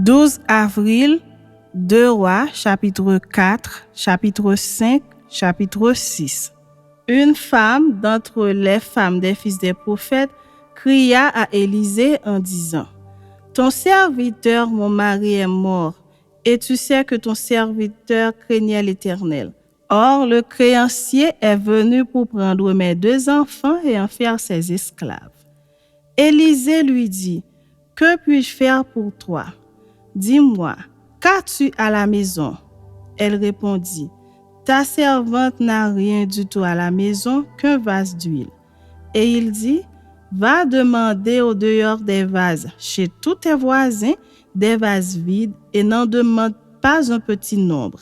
12 avril, 2 Rois, chapitre 4, chapitre 5, chapitre 6. Une femme d'entre les femmes des fils des prophètes cria à Élisée en disant : « Ton serviteur, mon mari, est mort, et tu sais que ton serviteur craignait l'Éternel. Or, le créancier est venu pour prendre mes 2 enfants et en faire ses esclaves. » Élisée lui dit : « Que puis-je faire pour toi ? Dis-moi, qu'as-tu à la maison ? » Elle répondit : « Ta servante n'a rien du tout à la maison qu'un vase d'huile. » Et il dit : « Va demander au dehors des vases, chez tous tes voisins, des vases vides, et n'en demande pas un petit nombre.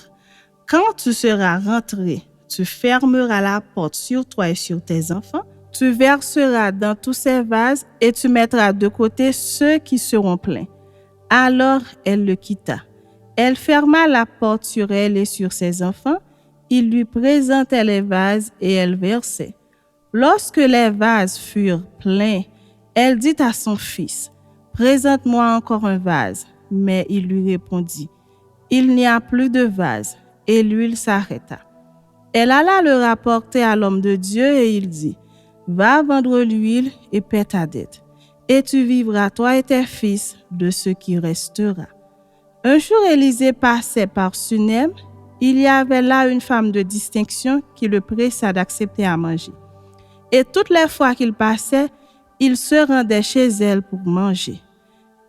Quand tu seras rentré, tu fermeras la porte sur toi et sur tes enfants, tu verseras dans tous ces vases et tu mettras de côté ceux qui seront pleins. » Alors elle le quitta. Elle ferma la porte sur elle et sur ses enfants. Il lui présentait les vases et elle versait. Lorsque les vases furent pleins, elle dit à son fils : « Présente-moi encore un vase. » Mais il lui répondit : « Il n'y a plus de vase. » Et l'huile s'arrêta. Elle alla le rapporter à l'homme de Dieu et il dit : « Va vendre l'huile et paie ta dette. Et tu vivras, toi et tes fils, de ce qui restera. » Un jour, Élisée passait par Sunem. Il y avait là une femme de distinction qui le pressa d'accepter à manger. Et toutes les fois qu'il passait, il se rendait chez elle pour manger.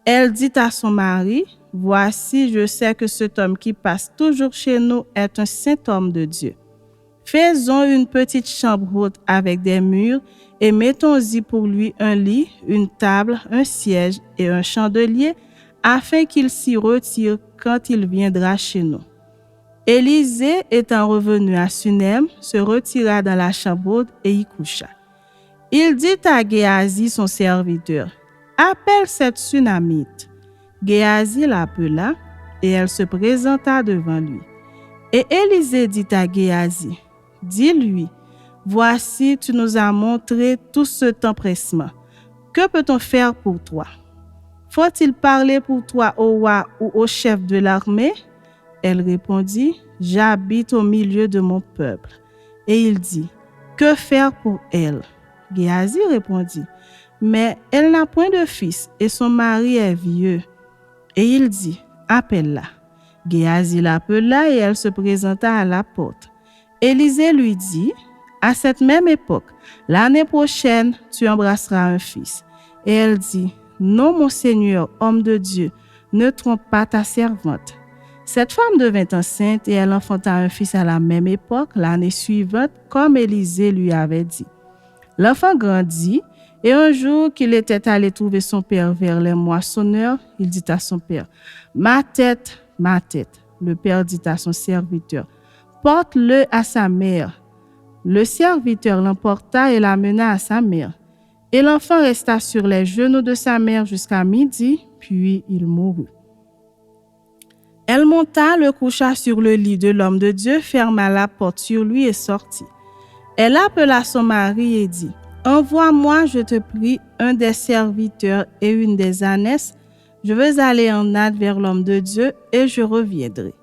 Elle dit à son mari : « Voici, je sais que cet homme qui passe toujours chez nous est un saint homme de Dieu. Faisons une petite chambre haute avec des murs et mettons-y pour lui un lit, une table, un siège et un chandelier, afin qu'il s'y retire quand il viendra chez nous. » Élisée, étant revenu à Sunem, se retira dans la chambre haute et y coucha. Il dit à Géasi, son serviteur : « Appelle cette Sunamite. » Géasi l'appela et elle se présenta devant lui. Et Élisée dit à Géasi : « Dis-lui, voici, tu nous as montré tout cet empressement. Que peut-on faire pour toi ? Faut-il parler pour toi au roi ou au chef de l'armée ? » Elle répondit : « J'habite au milieu de mon peuple. » Et il dit : « Que faire pour elle ? » Géasi répondit : « Mais elle n'a point de fils et son mari est vieux. » Et il dit : « Appelle-la. » Géasi l'appela et elle se présenta à la porte. Élisée lui dit : « À cette même époque, l'année prochaine, tu embrasseras un fils. » Et elle dit : « Non, mon Seigneur, homme de Dieu, ne trompe pas ta servante. » Cette femme devint enceinte et elle enfanta un fils à la même époque, l'année suivante, comme Élisée lui avait dit. L'enfant grandit et un jour qu'il était allé trouver son père vers les moissonneurs, il dit à son père : « Ma tête, ma tête. » Le père dit à son serviteur : « Porte-le à sa mère. » Le serviteur l'emporta et l'amena à sa mère. Et l'enfant resta sur les genoux de sa mère jusqu'à midi, puis il mourut. Elle monta, le coucha sur le lit de l'homme de Dieu, ferma la porte sur lui et sortit. Elle appela son mari et dit : « Envoie-moi, je te prie, un des serviteurs et une des ânesses. Je veux aller en hâte vers l'homme de Dieu et je reviendrai. »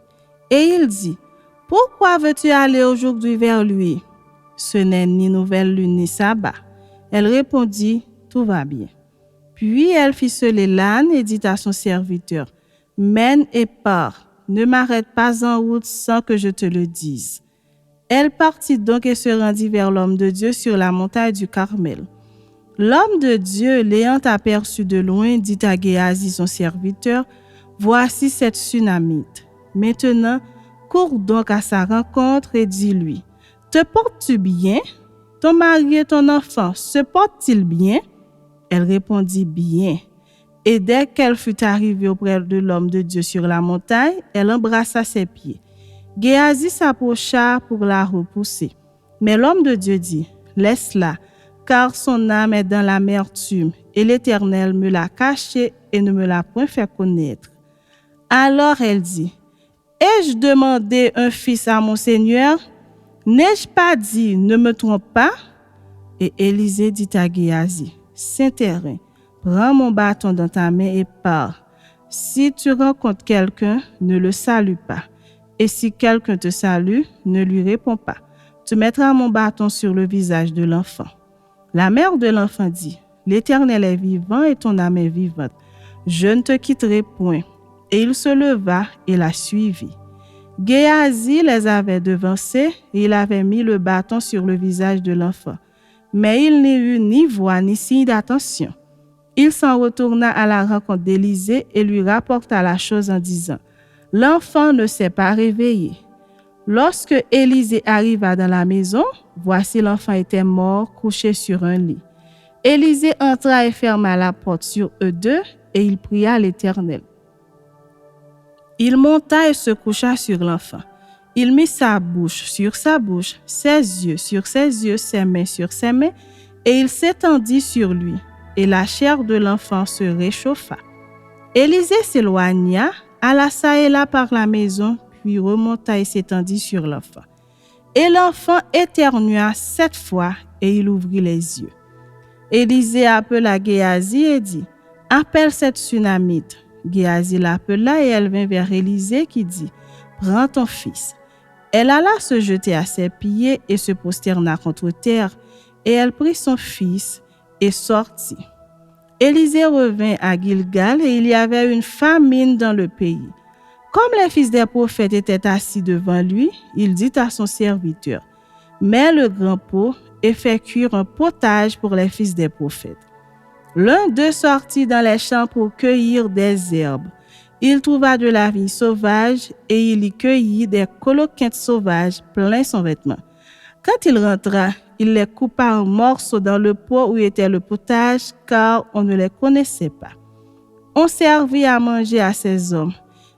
Et il dit : « Pourquoi veux-tu aller aujourd'hui vers lui ? Ce n'est ni nouvelle lune ni sabbat. » Elle répondit : « Tout va bien. » Puis elle fit seller l'âne et dit à son serviteur : « Mène et pars, ne m'arrête pas en route sans que je te le dise. » Elle partit donc et se rendit vers l'homme de Dieu sur la montagne du Carmel. L'homme de Dieu, l'ayant aperçu de loin, dit à Géasi son serviteur : « Voici cette Sunamite. Maintenant, cours donc à sa rencontre et dis-lui : te portes-tu bien ? Ton mari et ton enfant se portent-ils bien ? » Elle répondit : « Bien. » Et dès qu'elle fut arrivée auprès de l'homme de Dieu sur la montagne, elle embrassa ses pieds. Géasi s'approcha pour la repousser. Mais l'homme de Dieu dit : « Laisse-la, car son âme est dans l'amertume, et l'Éternel me l'a cachée et ne me l'a point fait connaître. » Alors elle dit : « Ai-je demandé un fils à mon Seigneur ? N'ai-je pas dit : ne me trompe pas ? » Et Élisée dit à Géasi : « Saint terrain, prends mon bâton dans ta main et pars. Si tu rencontres quelqu'un, ne le salue pas. Et si quelqu'un te salue, ne lui réponds pas. Tu mettras mon bâton sur le visage de l'enfant. La mère de l'enfant dit, l'Éternel est vivant et ton âme est vivante. Je ne te quitterai point. Et il se leva et la suivit. Géasi les avait devancés et il avait mis le bâton sur le visage de l'enfant. Mais il n'y eut ni voix ni signe d'attention. Il s'en retourna à la rencontre d'Élisée et lui rapporta la chose en disant, « L'enfant ne s'est pas réveillé. » Lorsque Élisée arriva dans la maison, voici l'enfant était mort, couché sur un lit. Élisée entra et ferma la porte sur eux deux et il pria l'Éternel. Il monta et se coucha sur l'enfant. Il mit sa bouche sur sa bouche, ses yeux sur ses yeux, ses mains sur ses mains, et il s'étendit sur lui, et la chair de l'enfant se réchauffa. Élisée s'éloigna, alla çà et là par la maison, puis remonta et s'étendit sur l'enfant. Et l'enfant éternua 7 fois, et il ouvrit les yeux. Élisée appela Géasi et dit, « Appelle cette Sunamite. » Géasi l'appela et elle vint vers Élisée qui dit, « Prends ton fils. » Elle alla se jeter à ses pieds et se prosterna contre terre, et elle prit son fils et sortit. Élisée revint à Gilgal et il y avait une famine dans le pays. Comme les fils des prophètes étaient assis devant lui, il dit à son serviteur, « Mets le grand pot et fais cuire un potage pour les fils des prophètes. » L'un d'eux sortit dans les champs pour cueillir des herbes. Il trouva de la vigne sauvage et il y cueillit des coloquintes sauvages plein son vêtement. Quand il rentra, il les coupa en morceaux dans le pot où était le potage, car on ne les connaissait pas. On servit à manger à ces hommes,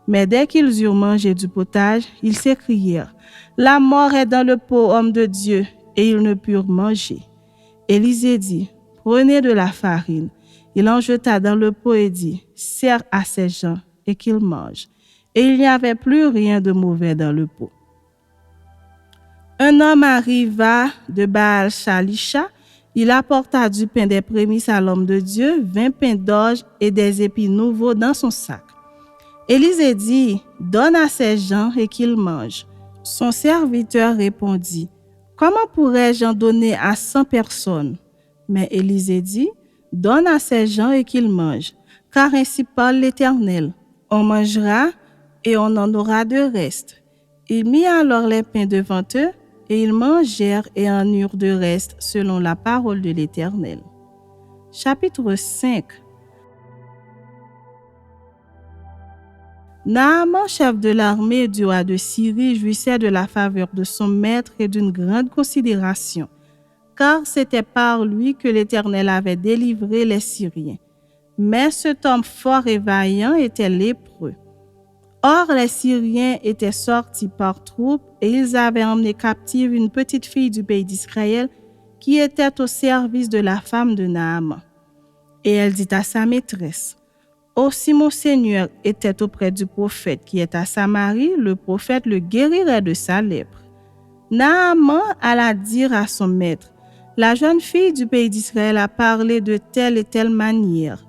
mais dès qu'ils eurent mangé du potage, ils s'écrièrent, « La mort est dans le pot, homme de Dieu !» Et ils ne purent manger. Élisée dit, « Prenez de la farine. » Il en jeta dans le pot et dit, « Sers à ces gens et qu'ils mangent. » Et il n'y avait plus rien de mauvais dans le pot. Un homme arriva de Baal-Shalisha. Il apporta du pain des prémices à l'homme de Dieu, 20 pains d'orge et des épis nouveaux dans son sac. Élisée dit, « Donne à ces gens et qu'ils mangent. » Son serviteur répondit, « Comment pourrais-je en donner à 100 personnes? » Mais Élisée dit, « Donne à ces gens et qu'ils mangent, car ainsi parle l'Éternel. On mangera et on en aura de reste. » Il mit alors les pains devant eux, et ils mangèrent et en eurent de reste selon la parole de l'Éternel. Chapitre 5. Naaman, chef de l'armée du roi de Syrie, jouissait de la faveur de son maître et d'une grande considération, car c'était par lui que l'Éternel avait délivré les Syriens. Mais cet homme fort et vaillant était lépreux. Or, les Syriens étaient sortis par troupes et ils avaient emmené captive une petite fille du pays d'Israël qui était au service de la femme de Naaman. Et elle dit à sa maîtresse, « Aussi mon Seigneur était auprès du prophète qui est à Samarie, le prophète le guérirait de sa lèpre. » Naaman alla dire à son maître, « La jeune fille du pays d'Israël a parlé de telle et telle manière. »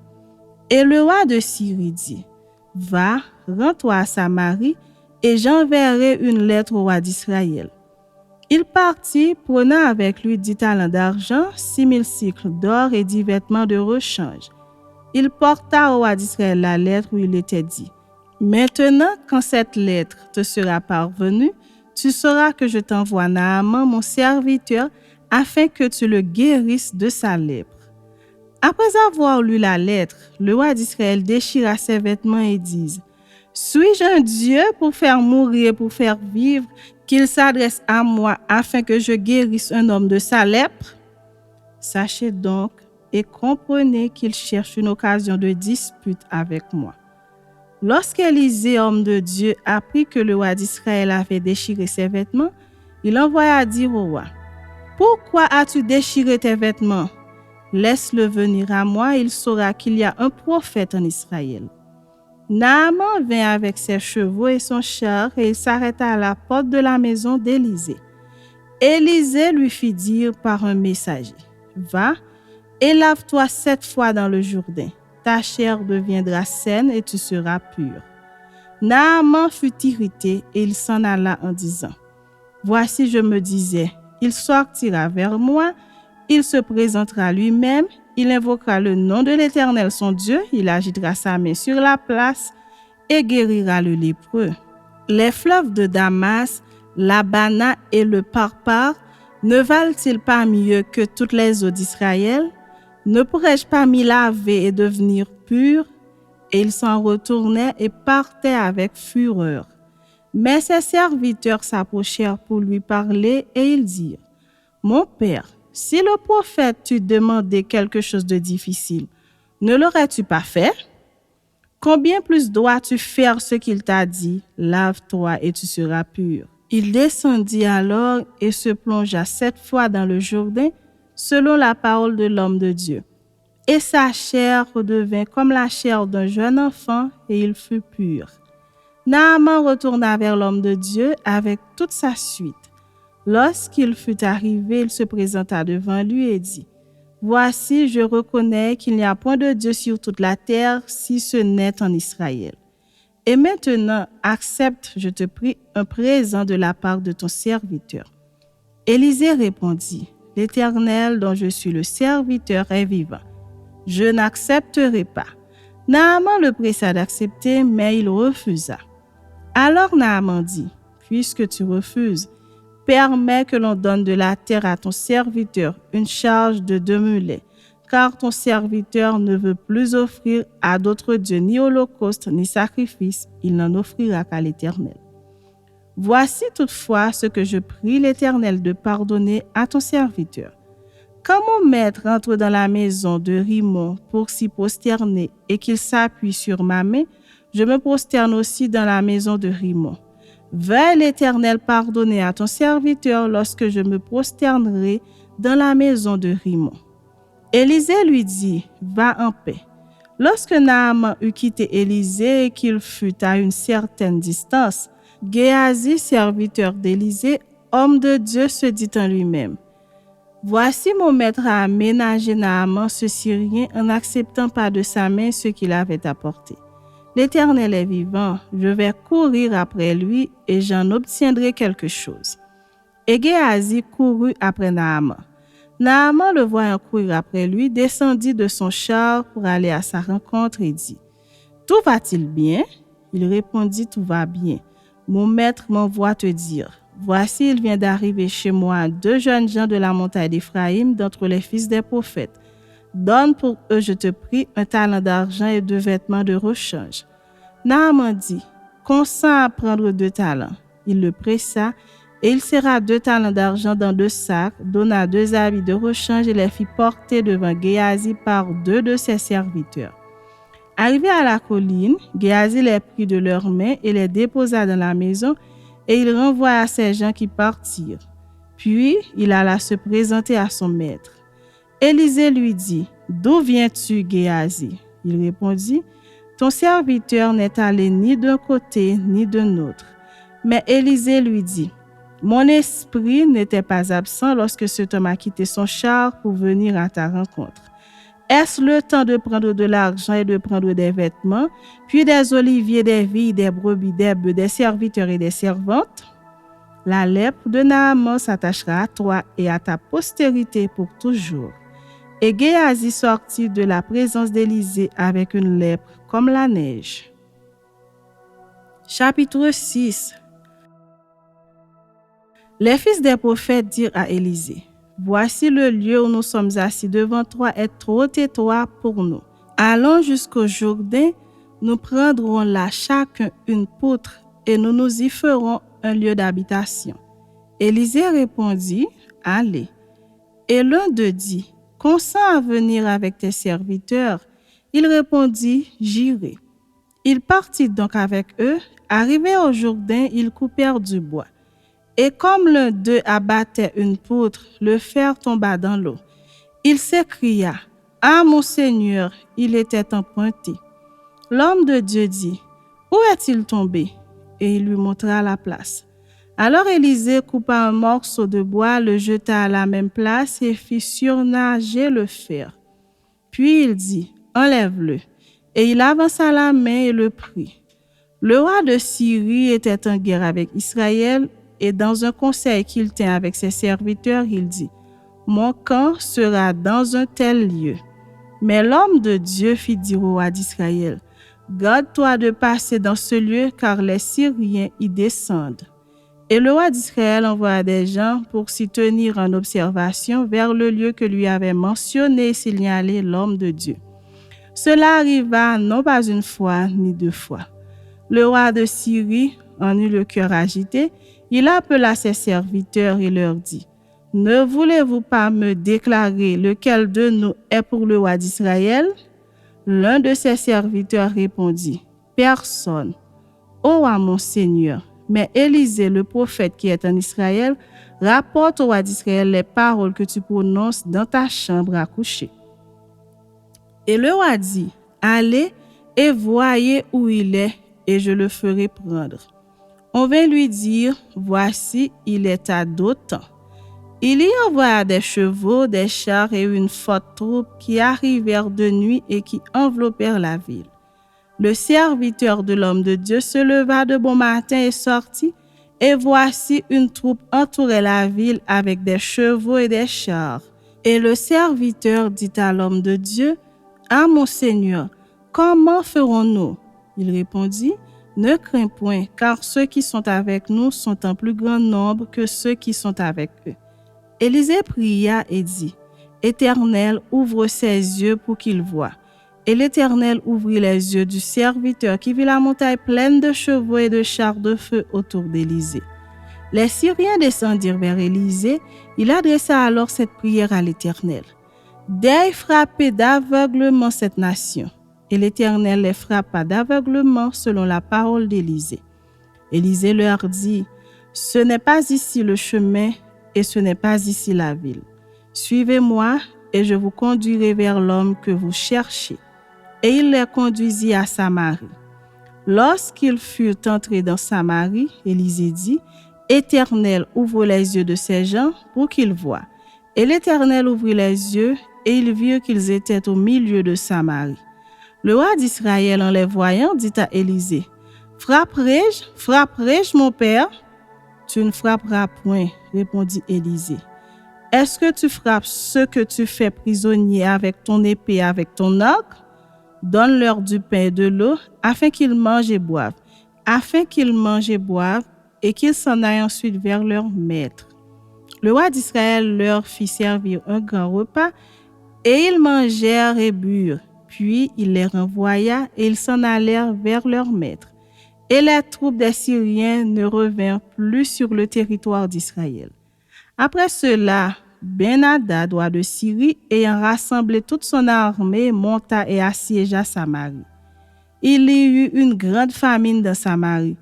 Et le roi de Syrie dit, « Va, rends-toi à Samarie, et j'enverrai une lettre au roi d'Israël. » Il partit, prenant avec lui 10 talents d'argent, 6000 cycles d'or et 10 vêtements de rechange. Il porta au roi d'Israël la lettre où il était dit, « Maintenant, quand cette lettre te sera parvenue, tu sauras que je t'envoie Naaman, mon serviteur, afin que tu le guérisses de sa lèpre. » Après avoir lu la lettre, le roi d'Israël déchira ses vêtements et dit, « Suis-je un Dieu pour faire mourir et pour faire vivre, qu'il s'adresse à moi afin que je guérisse un homme de sa lèpre? Sachez donc et comprenez qu'il cherche une occasion de dispute avec moi. » Lorsqu'Élisée, homme de Dieu, apprit que le roi d'Israël avait déchiré ses vêtements, il envoya dire au roi, « Pourquoi as-tu déchiré tes vêtements? Laisse-le venir à moi, il saura qu'il y a un prophète en Israël. » Naaman vint avec ses chevaux et son char et il s'arrêta à la porte de la maison d'Élisée. Élisée lui fit dire par un messager, « Va et lave-toi 7 fois dans le Jourdain, ta chair deviendra saine et tu seras pur. » Naaman fut irrité et il s'en alla en disant, « Voici, je me disais, il sortira vers moi, il se présentera lui-même, il invoquera le nom de l'Éternel son Dieu, il agitera sa main sur la place et guérira le lépreux. » Les fleuves de Damas, l'Abana et le Parpar ne valent-ils pas mieux que toutes les eaux d'Israël? Ne pourrais-je pas m'y laver et devenir pur? Et il s'en retournait et partait avec fureur. Mais ses serviteurs s'approchèrent pour lui parler et ils dirent, « Mon père, si le prophète t'eût demandé quelque chose de difficile, ne l'aurais-tu pas fait? Combien plus dois-tu faire ce qu'il t'a dit? Lave-toi et tu seras pur. » Il descendit alors et se plongea 7 fois dans le Jourdain, selon la parole de l'homme de Dieu. Et sa chair redevint comme la chair d'un jeune enfant, et il fut pur. Naaman retourna vers l'homme de Dieu avec toute sa suite. Lorsqu'il fut arrivé, il se présenta devant lui et dit, « Voici, je reconnais qu'il n'y a point de Dieu sur toute la terre, si ce n'est en Israël. Et maintenant, accepte, je te prie, un présent de la part de ton serviteur. » Élisée répondit, « L'Éternel dont je suis le serviteur est vivant. Je n'accepterai pas. » Naaman le pressa d'accepter, mais il refusa. Alors Naaman dit, « Puisque tu refuses, permets que l'on donne de la terre à ton serviteur, une charge de 2 mulets, car ton serviteur ne veut plus offrir à d'autres dieux ni holocauste ni sacrifice, il n'en offrira qu'à l'Éternel. Voici toutefois ce que je prie l'Éternel de pardonner à ton serviteur. Quand mon maître entre dans la maison de Rimon pour s'y prosterner et qu'il s'appuie sur ma main, je me prosterne aussi dans la maison de Rimon. Veuille l'Éternel pardonner à ton serviteur lorsque je me prosternerai dans la maison de Rimon. » Élisée lui dit, « Va en paix. » Lorsque Naaman eut quitté Élisée et qu'il fut à une certaine distance, Géasi, serviteur d'Élisée, homme de Dieu, se dit en lui-même, « Voici mon maître a aménagé Naaman ce Syrien en n'acceptant pas de sa main ce qu'il avait apporté. L'Éternel est vivant, je vais courir après lui et j'en obtiendrai quelque chose. » Et Géasi courut après Naaman. Naaman, le voyant courir après lui, descendit de son char pour aller à sa rencontre et dit, « Tout va-t-il bien? » Il répondit, « Tout va bien. Mon maître m'envoie te dire, voici, il vient d'arriver chez moi 2 jeunes gens de la montagne d'Éphraïm d'entre les fils des prophètes. Donne pour eux, je te prie, 1 talent d'argent et 2 vêtements de rechange. » Naaman dit, « Consens à prendre 2 talents. » Il le pressa, et il serra 2 talents d'argent dans 2 sacs, donna 2 habits de rechange et les fit porter devant Géasi par 2 de ses serviteurs. Arrivé à la colline, Géasi les prit de leurs mains et les déposa dans la maison, et il renvoya ces gens qui partirent. Puis il alla se présenter à son maître. Élisée lui dit, « D'où viens-tu, Géasi? » Il répondit, « Ton serviteur n'est allé ni d'un côté ni d'un autre. » Mais Élisée lui dit, « Mon esprit n'était pas absent lorsque cet homme a quitté son char pour venir à ta rencontre. Est-ce le temps de prendre de l'argent et de prendre des vêtements, puis des oliviers, des vignes, des brebis, des bœufs, des serviteurs et des servantes? La lèpre de Naaman s'attachera à toi et à ta postérité pour toujours. » Et Géasi sortit de la présence d'Élisée avec une lèpre comme la neige. Chapitre 6. Les fils des prophètes dirent à Élisée, « Voici le lieu où nous sommes assis devant toi est trop étroit pour nous. Allons jusqu'au Jourdain, nous prendrons là chacun une poutre et nous nous y ferons un lieu d'habitation. » Élisée répondit, « Allez. » Et l'un d'eux dit, « Consens à venir avec tes serviteurs. » Il répondit, « J'irai. » Il partit donc avec eux. Arrivés au Jourdain, ils coupèrent du bois. Et comme l'un d'eux abattait une poutre, le fer tomba dans l'eau. Il s'écria, « Ah, mon Seigneur, il était emprunté. » L'homme de Dieu dit, « Où est-il tombé? » Et il lui montra la place. Alors Élisée coupa un morceau de bois, le jeta à la même place et fit surnager le fer. Puis il dit, « Enlève-le. » Et il avança la main et le prit. Le roi de Syrie était en guerre avec Israël, et dans un conseil qu'il tint avec ses serviteurs, il dit, « Mon camp sera dans un tel lieu. » Mais l'homme de Dieu fit dire au roi d'Israël, « Garde-toi de passer dans ce lieu, car les Syriens y descendent. » Et le roi d'Israël envoya des gens pour s'y tenir en observation vers le lieu que lui avait mentionné et signalé l'homme de Dieu. Cela arriva non pas une fois ni deux fois. Le roi de Syrie en eut le cœur agité. Il appela ses serviteurs et leur dit, « Ne voulez-vous pas me déclarer lequel de nous est pour le roi d'Israël? » L'un de ses serviteurs répondit, « Personne, ô roi mon Seigneur. » Mais Élisée, le prophète qui est en Israël, rapporte au roi d'Israël les paroles que tu prononces dans ta chambre à coucher. Et le roi dit, « Allez et voyez où il est, et je le ferai prendre. » On vint lui dire, « Voici, il est à Dothan. » Il y envoya des chevaux, des chars et une forte troupe qui arrivèrent de nuit et qui enveloppèrent la ville. Le serviteur de l'homme de Dieu se leva de bon matin et sortit, et voici une troupe entourait la ville avec des chevaux et des chars. Et le serviteur dit à l'homme de Dieu, « Ah mon Seigneur, comment ferons-nous? » Il répondit, « Ne crains point, car ceux qui sont avec nous sont en plus grand nombre que ceux qui sont avec eux. » Élisée pria et dit, « Éternel, ouvre ses yeux pour qu'il voie. » Et l'Éternel ouvrit les yeux du serviteur qui vit la montagne pleine de chevaux et de chars de feu autour d'Élisée. Les Syriens descendirent vers Élisée. Il adressa alors cette prière à l'Éternel. « D'œil frappé d'aveuglement cette nation. » Et l'Éternel les frappa d'aveuglement selon la parole d'Élisée. Élisée leur dit, « Ce n'est pas ici le chemin et ce n'est pas ici la ville. Suivez-moi et je vous conduirai vers l'homme que vous cherchez. » Et il les conduisit à Samarie. Lorsqu'ils furent entrés dans Samarie, Élisée dit, « Éternel, ouvre les yeux de ces gens pour qu'ils voient. » Et l'Éternel ouvrit les yeux et ils virent qu'ils étaient au milieu de Samarie. Le roi d'Israël, en les voyant, dit à Élisée, « Frapperai-je, mon père? » « Tu ne frapperas point, répondit Élisée. « Est-ce que tu frappes ceux que tu fais prisonniers avec ton épée, avec ton arc? Donne-leur du pain et de l'eau, afin qu'ils mangent et boivent, et qu'ils s'en aillent ensuite vers leur maître. » Le roi d'Israël leur fit servir un grand repas, et ils mangèrent et burent. Puis il les renvoya, et ils s'en allèrent vers leur maître. Et les troupes des Syriens ne revinrent plus sur le territoire d'Israël. Après cela, Ben-Hadad, roi de Syrie, ayant rassemblé toute son armée, monta et assiégea Samarie. Il y eut une grande famine dans Samarie,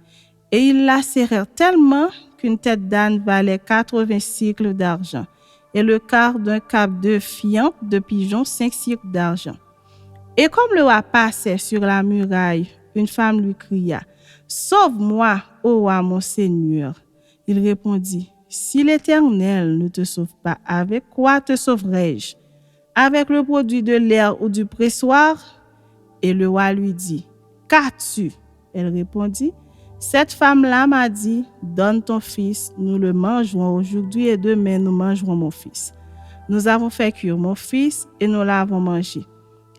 et ils la serrèrent tellement qu'une tête d'âne valait 80 cycles d'argent, et le quart d'un cap de fiente de pigeon 5 cycles d'argent. Et comme le roi passait sur la muraille, une femme lui cria, « Sauve-moi, ô roi mon Seigneur. » Il répondit, « Si l'Éternel ne te sauve pas, avec quoi te sauverai-je? Avec le produit de l'air ou du pressoir? » Et le roi lui dit, « Qu'as-tu? » Elle répondit, « Cette femme-là m'a dit, donne ton fils, nous le mangerons aujourd'hui et demain nous mangerons mon fils. Nous avons fait cuire mon fils et nous l'avons mangé.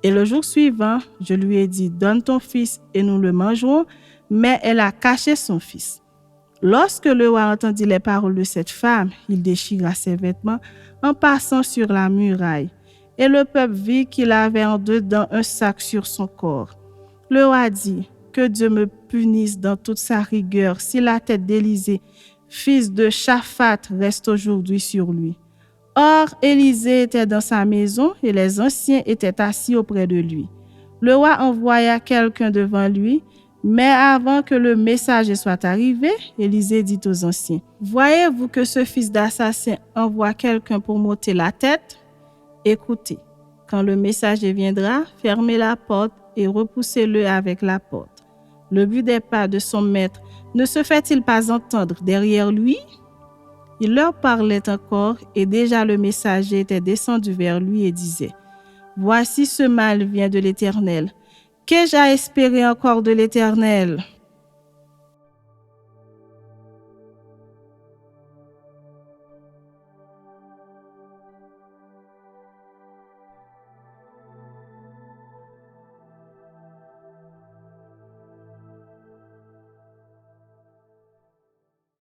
Et le jour suivant, je lui ai dit, donne ton fils et nous le mangerons, mais elle a caché son fils. » Lorsque le roi entendit les paroles de cette femme, il déchira ses vêtements en passant sur la muraille. Et le peuple vit qu'il avait en dedans un sac sur son corps. Le roi dit, « Que Dieu me punisse dans toute sa rigueur si la tête d'Élisée, fils de Shaphat, reste aujourd'hui sur lui. » Or, Élisée était dans sa maison et les anciens étaient assis auprès de lui. Le roi envoya quelqu'un devant lui, mais avant que le messager soit arrivé, Élisée dit aux anciens, « Voyez-vous que ce fils d'assassin envoie quelqu'un pour m'ôter la tête? Écoutez, quand le messager viendra, fermez la porte et repoussez-le avec la porte. Le bruit des pas de son maître ne se fait-il pas entendre derrière lui? » Il leur parlait encore et déjà le messager était descendu vers lui et disait, « Voici ce mal vient de l'Éternel. » Qu'ai-je à espérer encore de l'Éternel?